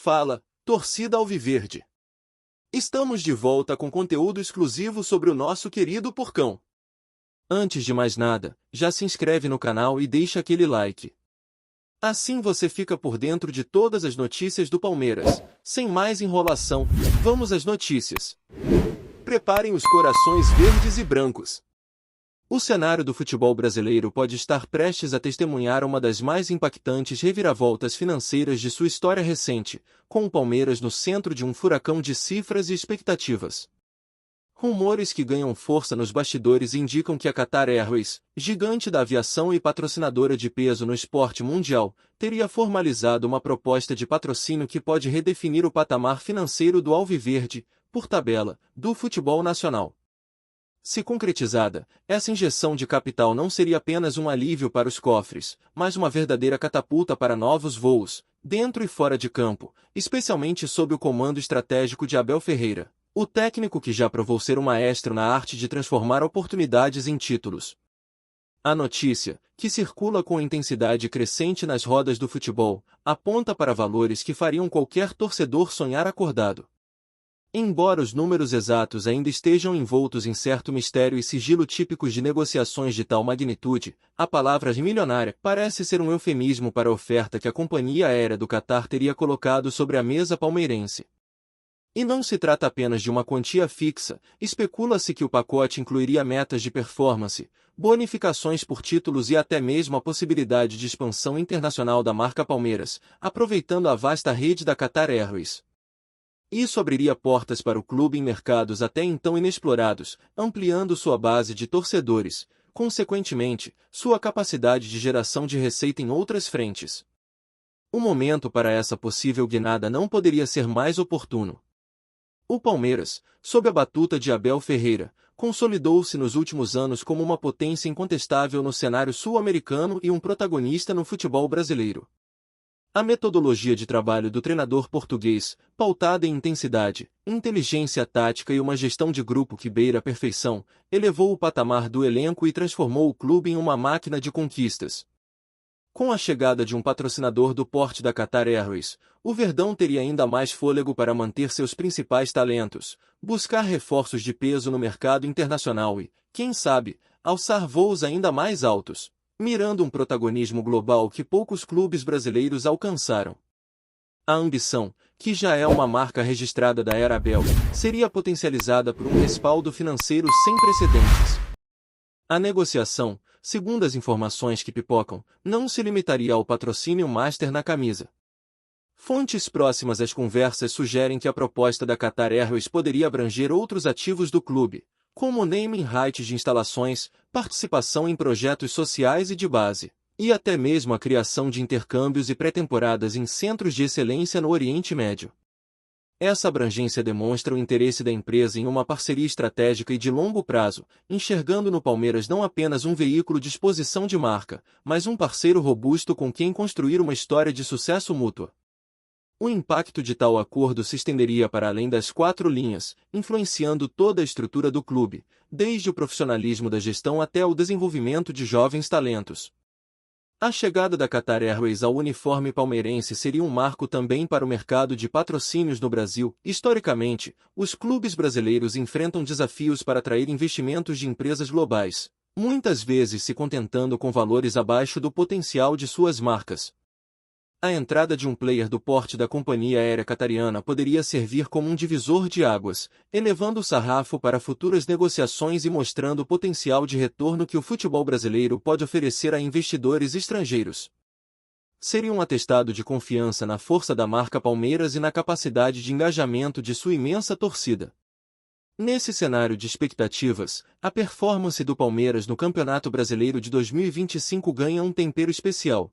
Fala, torcida alviverde! Estamos de volta com conteúdo exclusivo sobre o nosso querido Porcão. Antes de mais nada, já se inscreve no canal e deixa aquele like. Assim você fica por dentro de todas as notícias do Palmeiras. Sem mais enrolação, vamos às notícias. Preparem os corações verdes e brancos. O cenário do futebol brasileiro pode estar prestes a testemunhar uma das mais impactantes reviravoltas financeiras de sua história recente, com o Palmeiras no centro de um furacão de cifras e expectativas. Rumores que ganham força nos bastidores indicam que a Qatar Airways, gigante da aviação e patrocinadora de peso no esporte mundial, teria formalizado uma proposta de patrocínio que pode redefinir o patamar financeiro do alviverde, por tabela, do futebol nacional. Se concretizada, essa injeção de capital não seria apenas um alívio para os cofres, mas uma verdadeira catapulta para novos voos, dentro e fora de campo, especialmente sob o comando estratégico de Abel Ferreira, o técnico que já provou ser um maestro na arte de transformar oportunidades em títulos. A notícia, que circula com intensidade crescente nas rodas do futebol, aponta para valores que fariam qualquer torcedor sonhar acordado. Embora os números exatos ainda estejam envoltos em certo mistério e sigilo típicos de negociações de tal magnitude, a palavra milionária parece ser um eufemismo para a oferta que a companhia aérea do Catar teria colocado sobre a mesa palmeirense. E não se trata apenas de uma quantia fixa, especula-se que o pacote incluiria metas de performance, bonificações por títulos e até mesmo a possibilidade de expansão internacional da marca Palmeiras, aproveitando a vasta rede da Qatar Airways. Isso abriria portas para o clube em mercados até então inexplorados, ampliando sua base de torcedores, consequentemente, sua capacidade de geração de receita em outras frentes. O momento para essa possível guinada não poderia ser mais oportuno. O Palmeiras, sob a batuta de Abel Ferreira, consolidou-se nos últimos anos como uma potência incontestável no cenário sul-americano e um protagonista no futebol brasileiro. A metodologia de trabalho do treinador português, pautada em intensidade, inteligência tática e uma gestão de grupo que beira a perfeição, elevou o patamar do elenco e transformou o clube em uma máquina de conquistas. Com a chegada de um patrocinador do porte da Qatar Airways, o Verdão teria ainda mais fôlego para manter seus principais talentos, buscar reforços de peso no mercado internacional e, quem sabe, alçar voos ainda mais altos, mirando um protagonismo global que poucos clubes brasileiros alcançaram. A ambição, que já é uma marca registrada da era Abel, seria potencializada por um respaldo financeiro sem precedentes. A negociação, segundo as informações que pipocam, não se limitaria ao patrocínio master na camisa. Fontes próximas às conversas sugerem que a proposta da Qatar Airways poderia abranger outros ativos do clube, como naming rights de instalações, participação em projetos sociais e de base, e até mesmo a criação de intercâmbios e pré-temporadas em centros de excelência no Oriente Médio. Essa abrangência demonstra o interesse da empresa em uma parceria estratégica e de longo prazo, enxergando no Palmeiras não apenas um veículo de exposição de marca, mas um parceiro robusto com quem construir uma história de sucesso mútuo. O impacto de tal acordo se estenderia para além das 4 linhas, influenciando toda a estrutura do clube, desde o profissionalismo da gestão até o desenvolvimento de jovens talentos. A chegada da Qatar Airways ao uniforme palmeirense seria um marco também para o mercado de patrocínios no Brasil. Historicamente, os clubes brasileiros enfrentam desafios para atrair investimentos de empresas globais, muitas vezes se contentando com valores abaixo do potencial de suas marcas. A entrada de um player do porte da companhia aérea qatariana poderia servir como um divisor de águas, elevando o sarrafo para futuras negociações e mostrando o potencial de retorno que o futebol brasileiro pode oferecer a investidores estrangeiros. Seria um atestado de confiança na força da marca Palmeiras e na capacidade de engajamento de sua imensa torcida. Nesse cenário de expectativas, a performance do Palmeiras no Campeonato Brasileiro de 2025 ganha um tempero especial.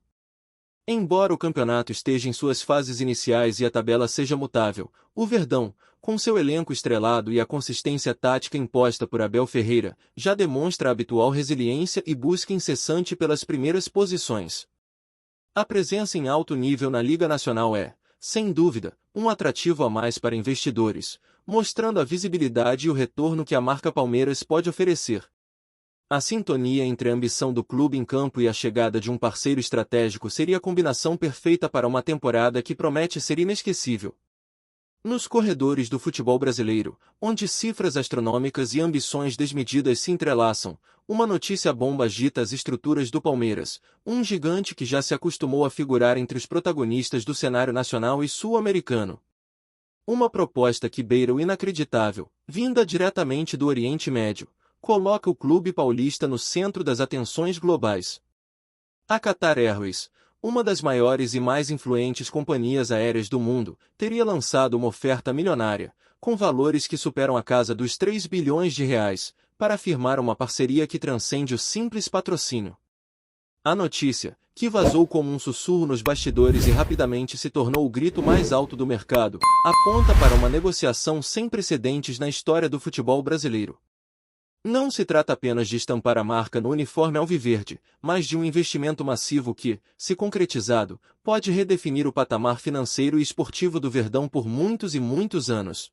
Embora o campeonato esteja em suas fases iniciais e a tabela seja mutável, o Verdão, com seu elenco estrelado e a consistência tática imposta por Abel Ferreira, já demonstra a habitual resiliência e busca incessante pelas primeiras posições. A presença em alto nível na Liga Nacional é, sem dúvida, um atrativo a mais para investidores, mostrando a visibilidade e o retorno que a marca Palmeiras pode oferecer. A sintonia entre a ambição do clube em campo e a chegada de um parceiro estratégico seria a combinação perfeita para uma temporada que promete ser inesquecível. Nos corredores do futebol brasileiro, onde cifras astronômicas e ambições desmedidas se entrelaçam, uma notícia bomba agita as estruturas do Palmeiras, um gigante que já se acostumou a figurar entre os protagonistas do cenário nacional e sul-americano. Uma proposta que beira o inacreditável, vinda diretamente do Oriente Médio, coloca o clube paulista no centro das atenções globais. A Qatar Airways, uma das maiores e mais influentes companhias aéreas do mundo, teria lançado uma oferta milionária, com valores que superam a casa dos 3 bilhões de reais, para firmar uma parceria que transcende o simples patrocínio. A notícia, que vazou como um sussurro nos bastidores e rapidamente se tornou o grito mais alto do mercado, aponta para uma negociação sem precedentes na história do futebol brasileiro. Não se trata apenas de estampar a marca no uniforme alviverde, mas de um investimento massivo que, se concretizado, pode redefinir o patamar financeiro e esportivo do Verdão por muitos e muitos anos.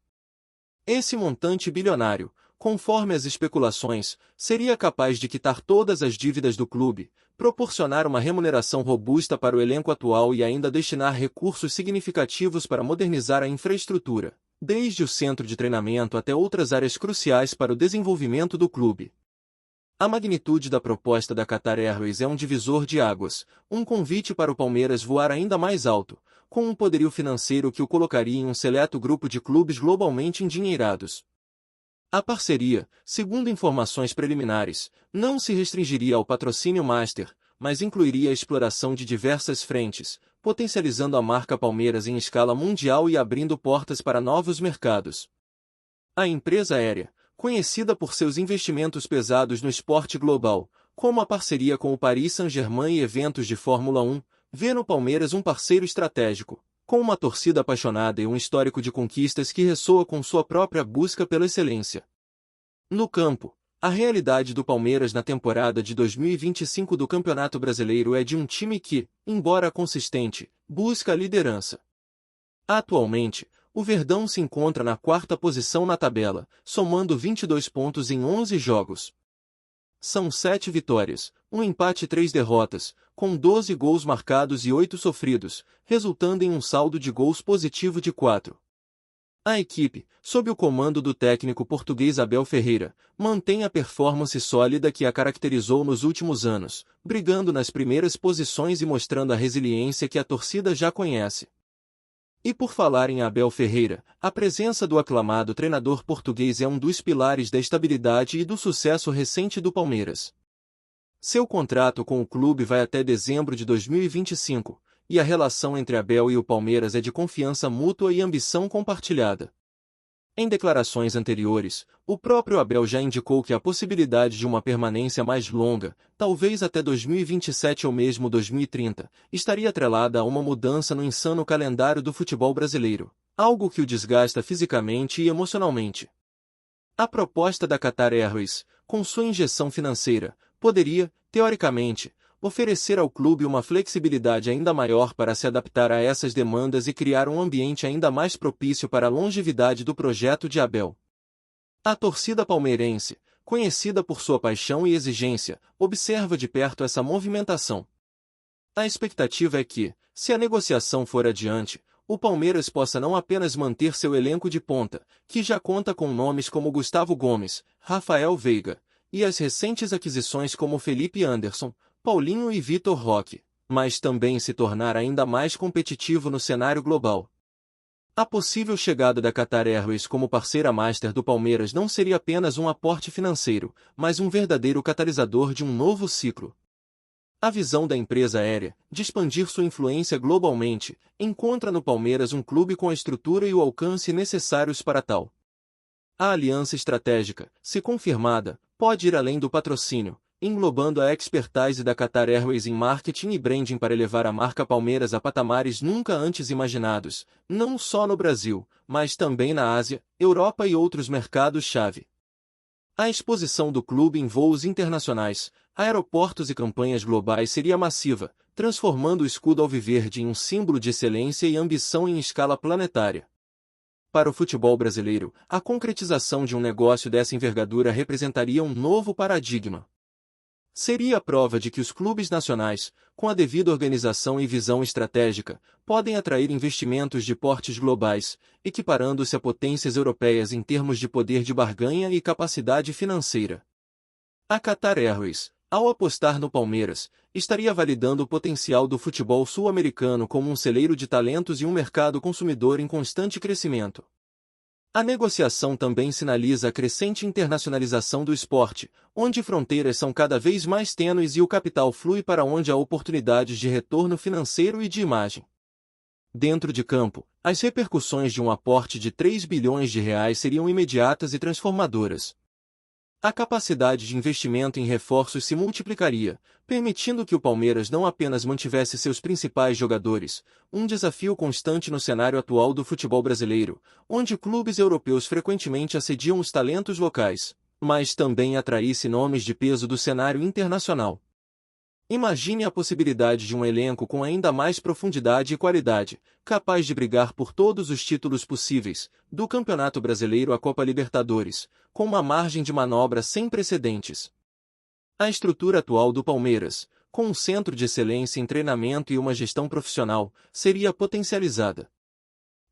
Esse montante bilionário, conforme as especulações, seria capaz de quitar todas as dívidas do clube, proporcionar uma remuneração robusta para o elenco atual e ainda destinar recursos significativos para modernizar a infraestrutura, desde o centro de treinamento até outras áreas cruciais para o desenvolvimento do clube. A magnitude da proposta da Qatar Airways é um divisor de águas, um convite para o Palmeiras voar ainda mais alto, com um poderio financeiro que o colocaria em um seleto grupo de clubes globalmente endinheirados. A parceria, segundo informações preliminares, não se restringiria ao patrocínio master, mas incluiria a exploração de diversas frentes, potencializando a marca Palmeiras em escala mundial e abrindo portas para novos mercados. A empresa aérea, conhecida por seus investimentos pesados no esporte global, como a parceria com o Paris Saint-Germain e eventos de Fórmula 1, vê no Palmeiras um parceiro estratégico, com uma torcida apaixonada e um histórico de conquistas que ressoa com sua própria busca pela excelência. No campo, a realidade do Palmeiras na temporada de 2025 do Campeonato Brasileiro é de um time que, embora consistente, busca a liderança. Atualmente, o Verdão se encontra na quarta posição na tabela, somando 22 pontos em 11 jogos. São 7 vitórias, um empate e 3 derrotas, com 12 gols marcados e 8 sofridos, resultando em um saldo de gols positivo de 4. A equipe, sob o comando do técnico português Abel Ferreira, mantém a performance sólida que a caracterizou nos últimos anos, brigando nas primeiras posições e mostrando a resiliência que a torcida já conhece. E por falar em Abel Ferreira, a presença do aclamado treinador português é um dos pilares da estabilidade e do sucesso recente do Palmeiras. Seu contrato com o clube vai até dezembro de 2025, e a relação entre Abel e o Palmeiras é de confiança mútua e ambição compartilhada. Em declarações anteriores, o próprio Abel já indicou que a possibilidade de uma permanência mais longa, talvez até 2027 ou mesmo 2030, estaria atrelada a uma mudança no insano calendário do futebol brasileiro, algo que o desgasta fisicamente e emocionalmente. A proposta da Qatar Airways, com sua injeção financeira, poderia, teoricamente, oferecer ao clube uma flexibilidade ainda maior para se adaptar a essas demandas e criar um ambiente ainda mais propício para a longevidade do projeto de Abel. A torcida palmeirense, conhecida por sua paixão e exigência, observa de perto essa movimentação. A expectativa é que, se a negociação for adiante, o Palmeiras possa não apenas manter seu elenco de ponta, que já conta com nomes como Gustavo Gomes, Rafael Veiga, e as recentes aquisições como Felipe Anderson, Paulinho e Vitor Roque, mas também se tornar ainda mais competitivo no cenário global. A possível chegada da Qatar Airways como parceira master do Palmeiras não seria apenas um aporte financeiro, mas um verdadeiro catalisador de um novo ciclo. A visão da empresa aérea, de expandir sua influência globalmente, encontra no Palmeiras um clube com a estrutura e o alcance necessários para tal. A aliança estratégica, se confirmada, pode ir além do patrocínio, englobando a expertise da Qatar Airways em marketing e branding para elevar a marca Palmeiras a patamares nunca antes imaginados, não só no Brasil, mas também na Ásia, Europa e outros mercados-chave. A exposição do clube em voos internacionais, aeroportos e campanhas globais seria massiva, transformando o escudo alviverde em um símbolo de excelência e ambição em escala planetária. Para o futebol brasileiro, a concretização de um negócio dessa envergadura representaria um novo paradigma. Seria a prova de que os clubes nacionais, com a devida organização e visão estratégica, podem atrair investimentos de portes globais, equiparando-se a potências europeias em termos de poder de barganha e capacidade financeira. A Qatar Airways, ao apostar no Palmeiras, estaria validando o potencial do futebol sul-americano como um celeiro de talentos e um mercado consumidor em constante crescimento. A negociação também sinaliza a crescente internacionalização do esporte, onde fronteiras são cada vez mais tênues e o capital flui para onde há oportunidades de retorno financeiro e de imagem. Dentro de campo, as repercussões de um aporte de 3 bilhões de reais seriam imediatas e transformadoras. A capacidade de investimento em reforços se multiplicaria, permitindo que o Palmeiras não apenas mantivesse seus principais jogadores, um desafio constante no cenário atual do futebol brasileiro, onde clubes europeus frequentemente assediam os talentos locais, mas também atraísse nomes de peso do cenário internacional. Imagine a possibilidade de um elenco com ainda mais profundidade e qualidade, capaz de brigar por todos os títulos possíveis, do Campeonato Brasileiro à Copa Libertadores, com uma margem de manobra sem precedentes. A estrutura atual do Palmeiras, com um centro de excelência em treinamento e uma gestão profissional, seria potencializada.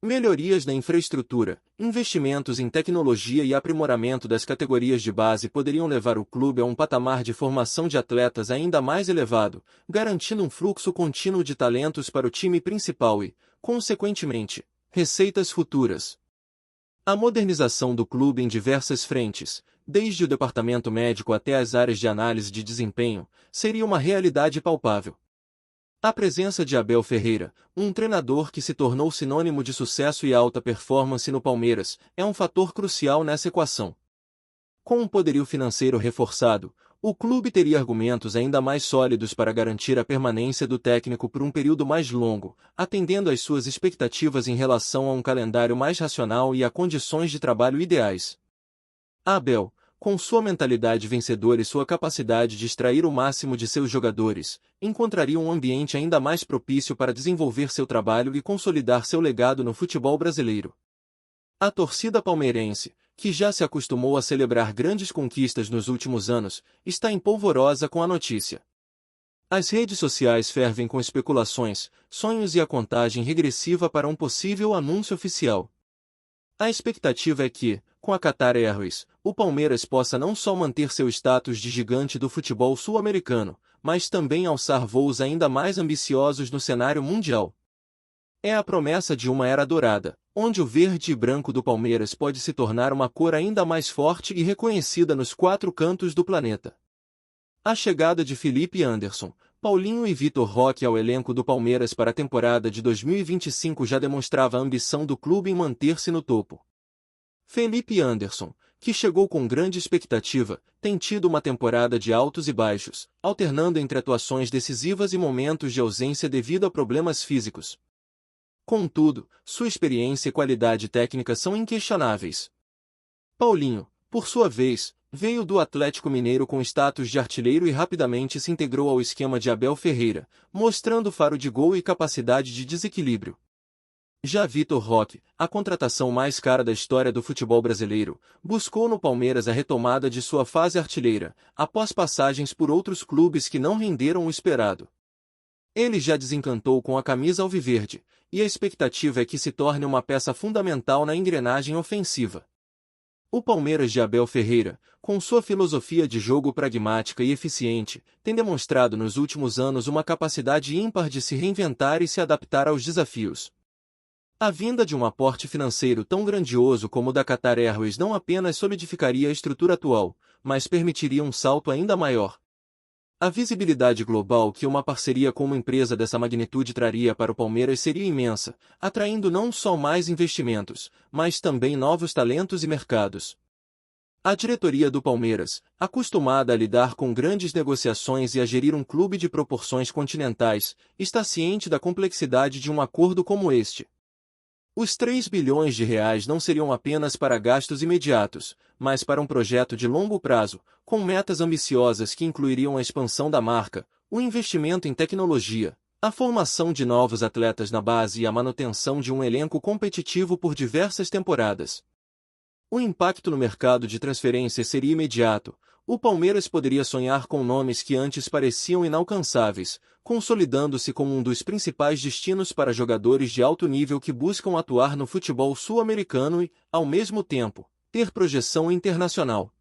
Melhorias na infraestrutura, investimentos em tecnologia e aprimoramento das categorias de base poderiam levar o clube a um patamar de formação de atletas ainda mais elevado, garantindo um fluxo contínuo de talentos para o time principal e, consequentemente, receitas futuras. A modernização do clube em diversas frentes, desde o departamento médico até as áreas de análise de desempenho, seria uma realidade palpável. A presença de Abel Ferreira, um treinador que se tornou sinônimo de sucesso e alta performance no Palmeiras, é um fator crucial nessa equação. Com um poderio financeiro reforçado, o clube teria argumentos ainda mais sólidos para garantir a permanência do técnico por um período mais longo, atendendo às suas expectativas em relação a um calendário mais racional e a condições de trabalho ideais. Abel, com sua mentalidade vencedora e sua capacidade de extrair o máximo de seus jogadores, encontraria um ambiente ainda mais propício para desenvolver seu trabalho e consolidar seu legado no futebol brasileiro. A torcida palmeirense, que já se acostumou a celebrar grandes conquistas nos últimos anos, está empolvorosa com a notícia. As redes sociais fervem com especulações, sonhos e a contagem regressiva para um possível anúncio oficial. A expectativa é que, com a Qatar Airways, o Palmeiras possa não só manter seu status de gigante do futebol sul-americano, mas também alçar voos ainda mais ambiciosos no cenário mundial. É a promessa de uma era dourada, onde o verde e branco do Palmeiras pode se tornar uma cor ainda mais forte e reconhecida nos 4 cantos do planeta. A chegada de Felipe Anderson, Paulinho e Vitor Roque ao elenco do Palmeiras para a temporada de 2025 já demonstrava a ambição do clube em manter-se no topo. Felipe Anderson, que chegou com grande expectativa, tem tido uma temporada de altos e baixos, alternando entre atuações decisivas e momentos de ausência devido a problemas físicos. Contudo, sua experiência e qualidade técnica são inquestionáveis. Paulinho, por sua vez, veio do Atlético Mineiro com status de artilheiro e rapidamente se integrou ao esquema de Abel Ferreira, mostrando faro de gol e capacidade de desequilíbrio. Já Vitor Roque, a contratação mais cara da história do futebol brasileiro, buscou no Palmeiras a retomada de sua fase artilheira, após passagens por outros clubes que não renderam o esperado. Ele já desencantou com a camisa alviverde, e a expectativa é que se torne uma peça fundamental na engrenagem ofensiva. O Palmeiras de Abel Ferreira, com sua filosofia de jogo pragmática e eficiente, tem demonstrado nos últimos anos uma capacidade ímpar de se reinventar e se adaptar aos desafios. A vinda de um aporte financeiro tão grandioso como o da Qatar Airways não apenas solidificaria a estrutura atual, mas permitiria um salto ainda maior. A visibilidade global que uma parceria com uma empresa dessa magnitude traria para o Palmeiras seria imensa, atraindo não só mais investimentos, mas também novos talentos e mercados. A diretoria do Palmeiras, acostumada a lidar com grandes negociações e a gerir um clube de proporções continentais, está ciente da complexidade de um acordo como este. Os 3 bilhões de reais não seriam apenas para gastos imediatos, mas para um projeto de longo prazo, com metas ambiciosas que incluiriam a expansão da marca, o investimento em tecnologia, a formação de novos atletas na base e a manutenção de um elenco competitivo por diversas temporadas. O impacto no mercado de transferências seria imediato, o Palmeiras poderia sonhar com nomes que antes pareciam inalcançáveis, consolidando-se como um dos principais destinos para jogadores de alto nível que buscam atuar no futebol sul-americano e, ao mesmo tempo, ter projeção internacional.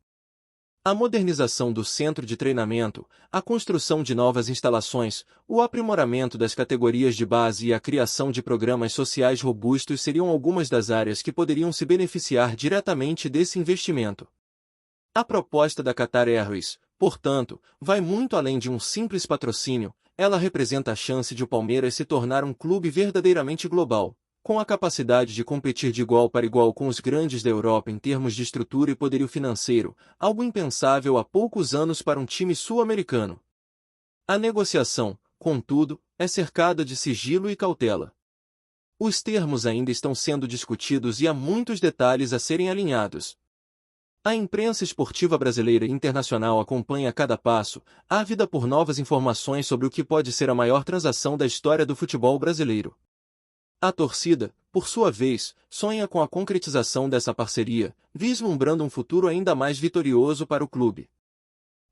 A modernização do centro de treinamento, a construção de novas instalações, o aprimoramento das categorias de base e a criação de programas sociais robustos seriam algumas das áreas que poderiam se beneficiar diretamente desse investimento. A proposta da Qatar Airways, portanto, vai muito além de um simples patrocínio. Ela representa a chance de o Palmeiras se tornar um clube verdadeiramente global, com a capacidade de competir de igual para igual com os grandes da Europa em termos de estrutura e poderio financeiro, algo impensável há poucos anos para um time sul-americano. A negociação, contudo, é cercada de sigilo e cautela. Os termos ainda estão sendo discutidos e há muitos detalhes a serem alinhados. A imprensa esportiva brasileira e internacional acompanha a cada passo, ávida por novas informações sobre o que pode ser a maior transação da história do futebol brasileiro. A torcida, por sua vez, sonha com a concretização dessa parceria, vislumbrando um futuro ainda mais vitorioso para o clube.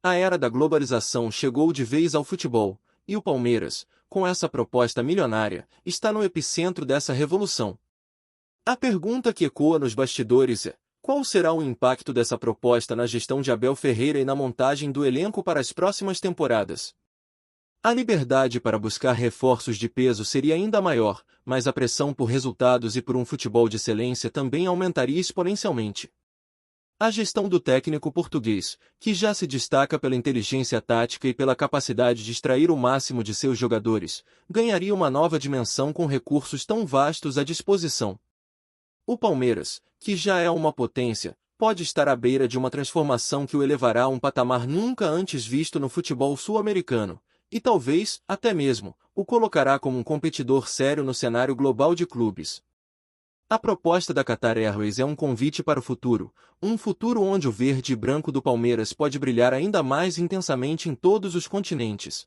A era da globalização chegou de vez ao futebol, e o Palmeiras, com essa proposta milionária, está no epicentro dessa revolução. A pergunta que ecoa nos bastidores é: qual será o impacto dessa proposta na gestão de Abel Ferreira e na montagem do elenco para as próximas temporadas? A liberdade para buscar reforços de peso seria ainda maior, mas a pressão por resultados e por um futebol de excelência também aumentaria exponencialmente. A gestão do técnico português, que já se destaca pela inteligência tática e pela capacidade de extrair o máximo de seus jogadores, ganharia uma nova dimensão com recursos tão vastos à disposição. O Palmeiras, que já é uma potência, pode estar à beira de uma transformação que o elevará a um patamar nunca antes visto no futebol sul-americano, e talvez, até mesmo, o colocará como um competidor sério no cenário global de clubes. A proposta da Qatar Airways é um convite para o futuro, um futuro onde o verde e branco do Palmeiras pode brilhar ainda mais intensamente em todos os continentes.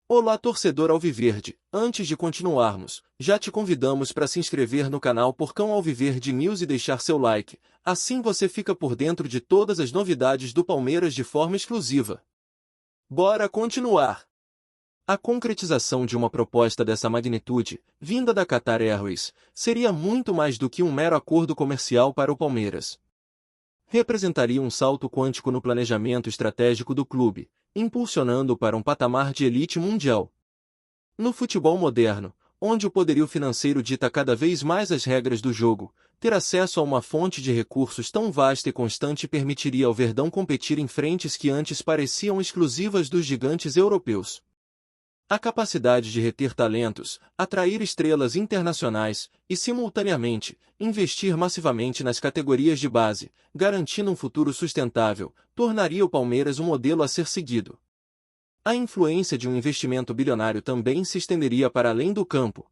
Olá, torcedor alviverde, antes de continuarmos, já te convidamos para se inscrever no canal Porcão Alviverde News e deixar seu like, assim você fica por dentro de todas as novidades do Palmeiras de forma exclusiva. Bora continuar! A concretização de uma proposta dessa magnitude, vinda da Qatar Airways, seria muito mais do que um mero acordo comercial para o Palmeiras. Representaria um salto quântico no planejamento estratégico do clube, impulsionando-o para um patamar de elite mundial. No futebol moderno, onde o poderio financeiro dita cada vez mais as regras do jogo, ter acesso a uma fonte de recursos tão vasta e constante permitiria ao Verdão competir em frentes que antes pareciam exclusivas dos gigantes europeus. A capacidade de reter talentos, atrair estrelas internacionais e, simultaneamente, investir massivamente nas categorias de base, garantindo um futuro sustentável, tornaria o Palmeiras um modelo a ser seguido. A influência de um investimento bilionário também se estenderia para além do campo.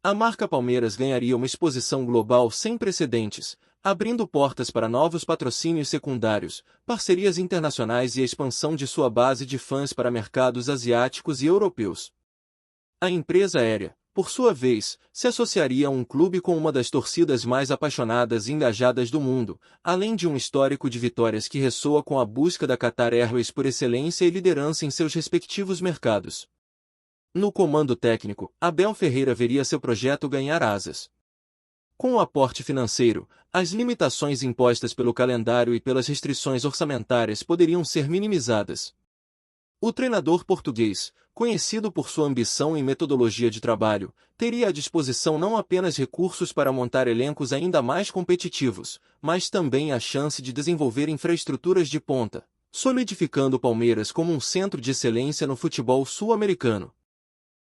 A marca Palmeiras ganharia uma exposição global sem precedentes, abrindo portas para novos patrocínios secundários, parcerias internacionais e a expansão de sua base de fãs para mercados asiáticos e europeus. A empresa aérea, por sua vez, se associaria a um clube com uma das torcidas mais apaixonadas e engajadas do mundo, além de um histórico de vitórias que ressoa com a busca da Qatar Airways por excelência e liderança em seus respectivos mercados. No comando técnico, Abel Ferreira veria seu projeto ganhar asas. Com o aporte financeiro, as limitações impostas pelo calendário e pelas restrições orçamentárias poderiam ser minimizadas. O treinador português, conhecido por sua ambição e metodologia de trabalho, teria à disposição não apenas recursos para montar elencos ainda mais competitivos, mas também a chance de desenvolver infraestruturas de ponta, solidificando o Palmeiras como um centro de excelência no futebol sul-americano.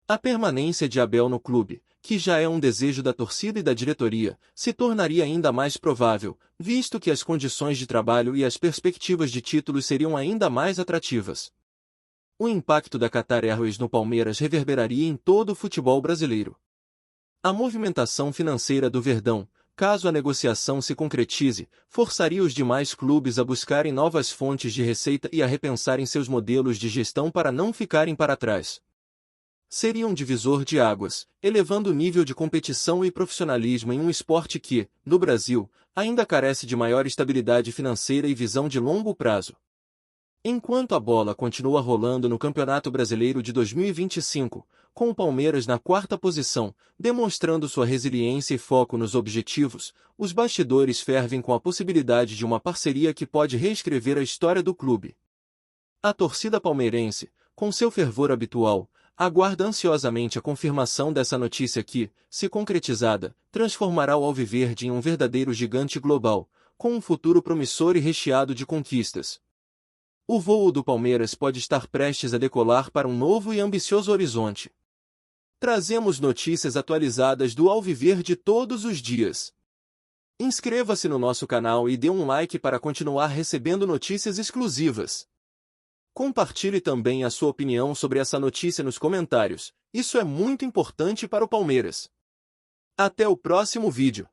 A permanência de Abel no clube, que já é um desejo da torcida e da diretoria, se tornaria ainda mais provável, visto que as condições de trabalho e as perspectivas de títulos seriam ainda mais atrativas. O impacto da Qatar Airways no Palmeiras reverberaria em todo o futebol brasileiro. A movimentação financeira do Verdão, caso a negociação se concretize, forçaria os demais clubes a buscarem novas fontes de receita e a repensarem seus modelos de gestão para não ficarem para trás. Seria um divisor de águas, elevando o nível de competição e profissionalismo em um esporte que, no Brasil, ainda carece de maior estabilidade financeira e visão de longo prazo. Enquanto a bola continua rolando no Campeonato Brasileiro de 2025, com o Palmeiras na quarta posição, demonstrando sua resiliência e foco nos objetivos, os bastidores fervem com a possibilidade de uma parceria que pode reescrever a história do clube. A torcida palmeirense, com seu fervor habitual, aguarda ansiosamente a confirmação dessa notícia que, se concretizada, transformará o Alviverde em um verdadeiro gigante global, com um futuro promissor e recheado de conquistas. O voo do Palmeiras pode estar prestes a decolar para um novo e ambicioso horizonte. Trazemos notícias atualizadas do Alviverde todos os dias. Inscreva-se no nosso canal e dê um like para continuar recebendo notícias exclusivas. Compartilhe também a sua opinião sobre essa notícia nos comentários, isso é muito importante para o Palmeiras. Até o próximo vídeo.